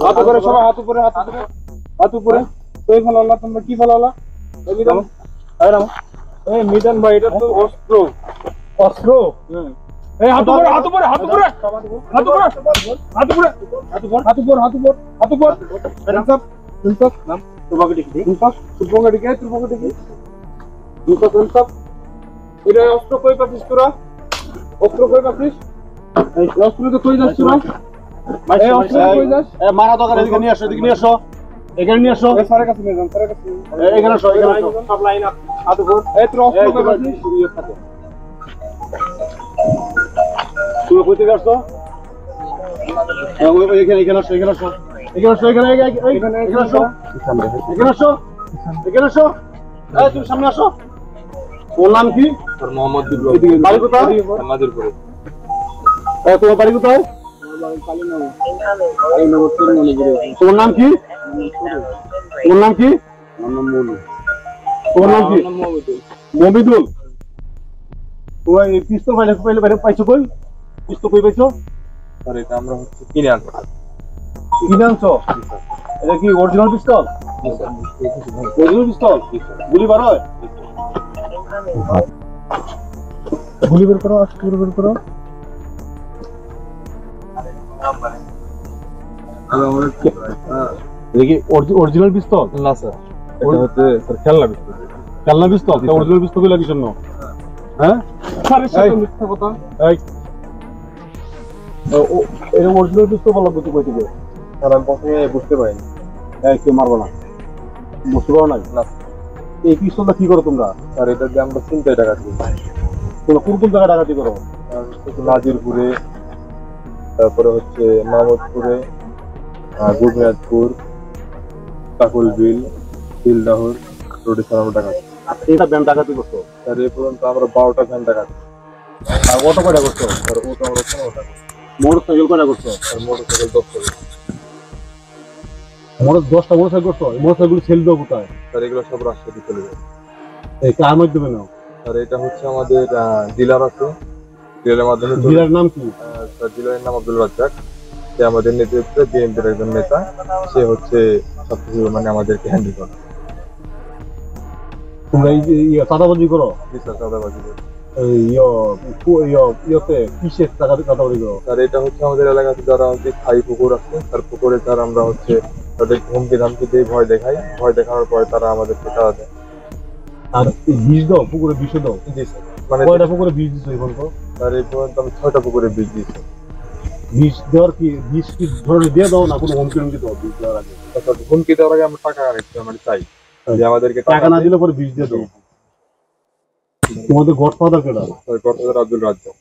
হাত উপরে সবাই, হাত উপরে, হাত উপরে, হাত উপরে। তুই ফেলালা, তোমরা কি ফেলালা? এই মিজান, এই মিজান ভাই, এটা তো অস্ত্র। অস্ত্র? এই হাত উপরে, হাত উপরে, হাত উপরে, হাত উপরে, হাত উপরে, হাত উপরে, হাত উপরে, হাত উপরে, হাত উপরে। ইনসাফ, ইনসাফ, নাম তোমাকে দেখি, ইনসাফ, তোমাকে দেখি, তোমাকে দেখি, ইনসাফ, ইনসাফ। এটা অস্ত্র কই পাচ্ছিস তোরা? অস্ত্র কই পাচ্ছিস? এই অস্ত্র তো কই যাচ্ছ তোরা? এই অস্ত্র কই যাস? মারা দরকার, এদিকে নিয়ে আসো, এদিকে নিয়ে আসো, এখানে নিয়ে আসো। এই স্যারের কাছে নিয়ে যান, স্যারের কাছে। এখানে আসো, এখানে আসো। সব লাইন আপ, হাত উপর। এই তোরা অস্ত্র কই পাচ্ছিস? তুমি কই থেকে আসছো? এখানে এখানে আসো, এখানে আসো, এখানে আসো, এখানে এখানে আসো, এখানে আসো, এখানে আসো। এই তুমি সামনে আসো। ওর নাম কি? স্যার মোহাম্মদ বিপ্লব। বাড়ি কোথায়? মাদুরপুরে। তোমার বাড়ি কোথায়? তোমার নাম কি? তোমার নাম কি? তোমার নাম কি? মমিদুল। তোমার এই পিস্তল পাইলে পাইছো কই? পিস্তল কই পাইছো? স্যার এটা আমরা হচ্ছে কিনে আনবো। কিনে আনছো? এটা কি অরিজিনাল পিস্তল? অরিজিনাল পিস্তল? গুলি বার হয়? গুলি বের করো, গুলি বের করো। দেখি অরিজিনাল পিস্তল? না স্যার, এটা হচ্ছে স্যার খেলনা পিস্তল। খেলনা পিস্তল? অরিজিনাল পিস্তল কই লাগিস না? হ্যাঁ? স্যারের সাথে মিথ্যা কথা। এই এরকম অরিজিনাল পিস্তল বলা কত কই থেকে? স্যার আমি প্রথমে বুঝতে পারিনি। এই কেউ মারবো না, বুঝতে পারো না? না এই পিস্তলটা কি করো তোমরা? স্যার এটা দিয়ে আমরা চিন্তায় টাকা দিই। তোমরা কোন কোন জায়গায় ডাকাতি করো? নাজিরপুরে, তারপরে হচ্ছে মাহমুদপুরে, গুজরাটপুর, কাকুলবিল, দিলদাহর রোডে স্যার আমরা টাকা দিই। এটা ব্যাংক ডাকাতি করছো? স্যার এ পর্যন্ত আমরা 12টা ভ্যান টাকা দিই। আর অটো কয়টা করছো? স্যার ওটা আমরা 15 টাকা। মোটর সাইকেল কয়টা করছো? স্যার মোটরসাইকেল 10 টাকা। মোটর 10টা মোটর সাইকেল করছো? মোটর সাইকেল সেল দাও কোথায়? স্যার এগুলো সব রাজশাহী চলে যায়। এই কার মাধ্যমে নাও? স্যার এটা হচ্ছে আমাদের ডিলার আছে, ডিলারের মাধ্যমে ডিলার নাম কি? স্যার ডিলারের নাম আব্দুল রাজ্জাক। সে আমাদের নেতৃত্বে বিএনপির একজন নেতা। সে হচ্ছে সবকিছু মানে আমাদেরকে হ্যান্ডেল করে। তোমরা এই যে চাঁদাবাজি করো? জি স্যার, চাঁদাবাজি করে। এই ইয়েতে কিসের চাঁদাবাজি করো? স্যার এটা হচ্ছে আমাদের এলাকাতে যারা হচ্ছে স্থায়ী পুকুর আছে, তার পুকুরে স্যার আমরা হচ্ছে তাদের হুমকি ধামকি দিয়ে ভয় দেখাই। ভয় দেখানোর পরে তারা আমাদেরকে টাকা দেয়। আর বিষ দাও, পুকুরে বিষ দাও? জি স্যার, মানে কয়টা পুকুরে বিষ দিচ্ছ এখন? তো স্যার এই পর্যন্ত আমি 6টা পুকুরে বীজ দিয়েছি। বিষ দেওয়ার কি বিষ কি ধরে দিয়ে দাও না কোনো হুমকি হুমকি দাও বিষ দেওয়ার আগে? স্যার হুমকি দেওয়ার আগে আমরা টাকা মানে চাই যে আমাদেরকে টাকা না দিলে পরে বিষ দিয়ে দাও। তোমাদের গডফাদার কেডা? Sir godfather Abdul Razzak.